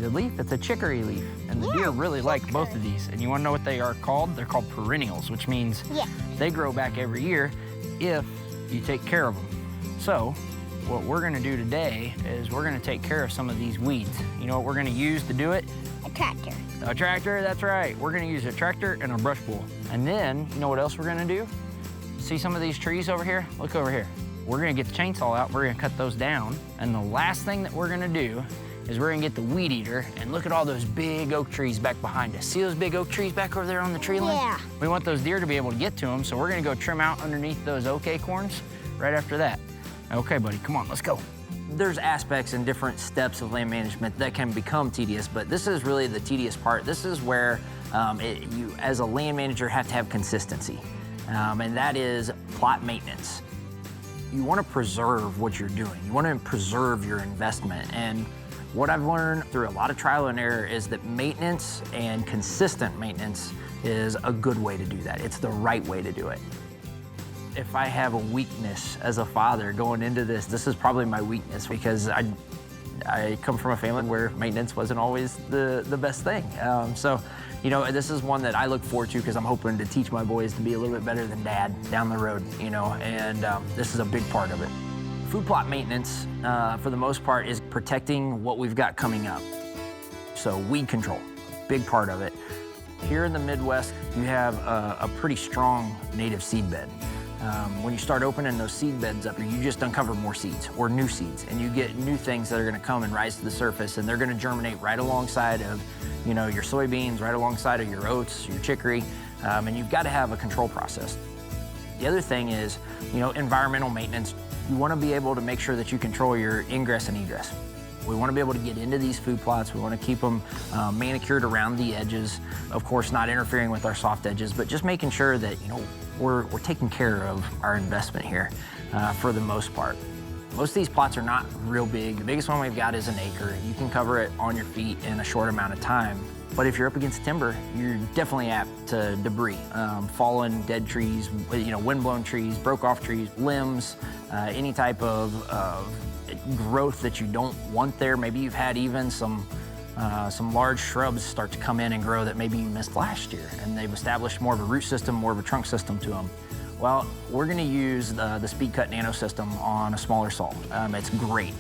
The leaf, it's a chicory leaf. And the deer really like both of these. And you wanna know what they are called? They're called perennials, which means they grow back every year if you take care of them. So what we're gonna do today is we're gonna take care of some of these weeds. You know what we're gonna use to do it? A tractor. A tractor, that's right. We're gonna use a tractor and a brush pull. And then, you know what else we're gonna do? See some of these trees over here? Look over here. We're gonna get the chainsaw out, we're gonna cut those down. And the last thing that we're gonna do is we're gonna get the weed eater and look at all those big oak trees back behind us. See those big oak trees back over there on the tree line? Yeah. We want those deer to be able to get to them, so we're gonna go trim out underneath those oak acorns right after that. Okay, buddy, come on, let's go. There's aspects and different steps of land management that can become tedious, but this is really the tedious part. This is where you, as a land manager, have to have consistency, and that is plot maintenance. You want to preserve what you're doing. You want to preserve your investment, and what I've learned through a lot of trial and error is that maintenance and consistent maintenance is a good way to do that. It's the right way to do it. If I have a weakness as a father going into this, this is probably my weakness because I come from a family where maintenance wasn't always the best thing. So, you know, this is one that I look forward to because I'm hoping to teach my boys to be a little bit better than Dad down the road, you know, and this is a big part of it. Food plot maintenance, for the most part, is protecting what we've got coming up. So weed control, big part of it. Here in the Midwest, you have a pretty strong native seed bed. When you start opening those seed beds up, you just uncover more seeds or new seeds, and you get new things that are gonna come and rise to the surface, and they're gonna germinate right alongside of, you know, your soybeans, right alongside of your oats, your chicory, and you've gotta have a control process. The other thing is, you know, environmental maintenance. You wanna be able to make sure that you control your ingress and egress. We want to be able to get into these food plots. We want to keep them manicured around the edges. Of course, not interfering with our soft edges, but just making sure that, you know, we're taking care of our investment here for the most part. Most of these plots are not real big. The biggest one we've got is an acre. You can cover it on your feet in a short amount of time. But if you're up against timber, you're definitely apt to debris, fallen, dead trees, you know, windblown trees, broke off trees, limbs, any type of growth that you don't want there. Maybe you've had even some large shrubs start to come in and grow that maybe you missed last year, and they've established more of a root system, more of a trunk system to them. Well, we're gonna use the Speed Cut Nano system on a smaller saw. It's great.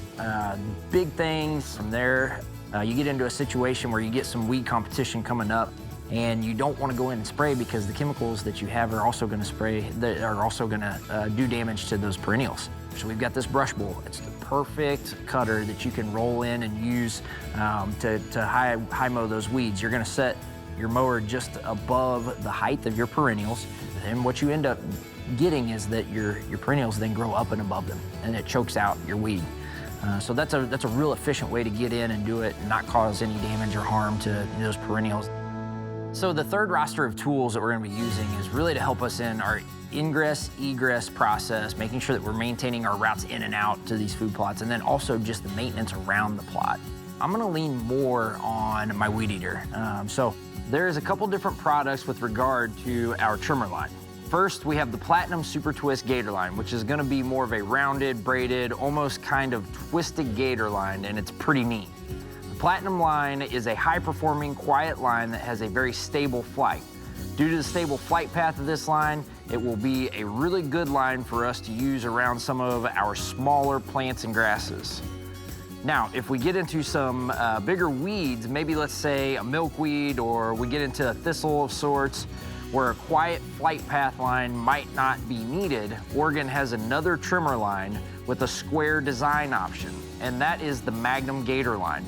Big things from there, you get into a situation where you get some weed competition coming up, and you don't want to go in and spray because the chemicals that you have are also going to spray, that are also going to do damage to those perennials. So we've got this brush bowl. It's the perfect cutter that you can roll in and use to high mow those weeds. You're going to set your mower just above the height of your perennials, and what you end up getting is that your perennials then grow up and above them, and it chokes out your weed. So that's a real efficient way to get in and do it and not cause any damage or harm to those perennials. So the third roster of tools that we're gonna be using is really to help us in our ingress, egress process, making sure that we're maintaining our routes in and out to these food plots, and then also just the maintenance around the plot. I'm gonna lean more on my weed eater. So there's a couple different products with regard to our trimmer line. First, we have the Platinum Super Twist Gator line, which is gonna be more of a rounded, braided, almost kind of twisted gator line, and it's pretty neat. The Platinum line is a high-performing, quiet line that has a very stable flight. Due to the stable flight path of this line, it will be a really good line for us to use around some of our smaller plants and grasses. Now, if we get into some bigger weeds, maybe let's say a milkweed, or we get into a thistle of sorts, where a quiet flight path line might not be needed, Oregon has another trimmer line with a square design option, and that is the Magnum Gator line.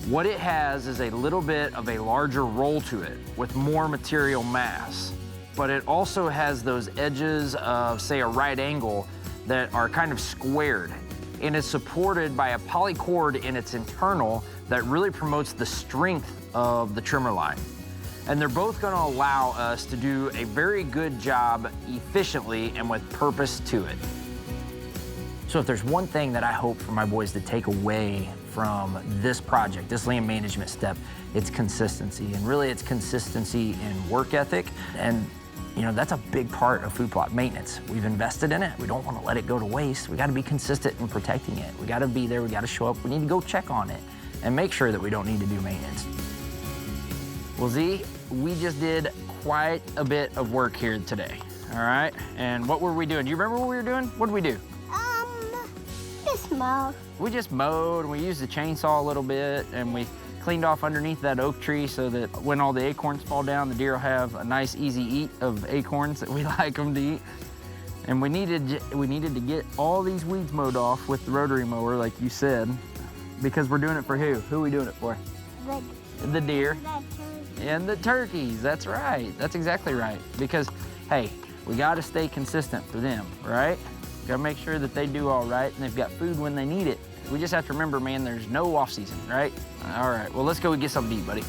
What it has is a little bit of a larger roll to it with more material mass, but it also has those edges of, say, a right angle that are kind of squared, and is supported by a polycord in its internal that really promotes the strength of the trimmer line. And they're both gonna allow us to do a very good job efficiently and with purpose to it. So if there's one thing that I hope for my boys to take away from this project, this land management step, it's consistency. And really it's consistency in work ethic. And you know, that's a big part of food plot maintenance. We've invested in it. We don't want to let it go to waste. We got to be consistent in protecting it. We got to be there. We got to show up. We need to go check on it. and make sure that we don't need to do maintenance. Well, Z, we just did quite a bit of work here today, all right? And what were we doing? Do you remember what we were doing? What did we do? Just mowed. We just mowed, and we used the chainsaw a little bit, and we cleaned off underneath that oak tree so that when all the acorns fall down, the deer will have a nice, easy eat of acorns that we like them to eat. And we needed to get all these weeds mowed off with the rotary mower, like you said, because we're doing it for who? Who are we doing it for? The deer. And the turkeys, that's right. That's exactly right. Because, hey, we gotta stay consistent for them, right? Gotta make sure that they do all right and they've got food when they need it. We just have to remember, man, there's no off season, right? All right, well, let's go get something to eat, buddy.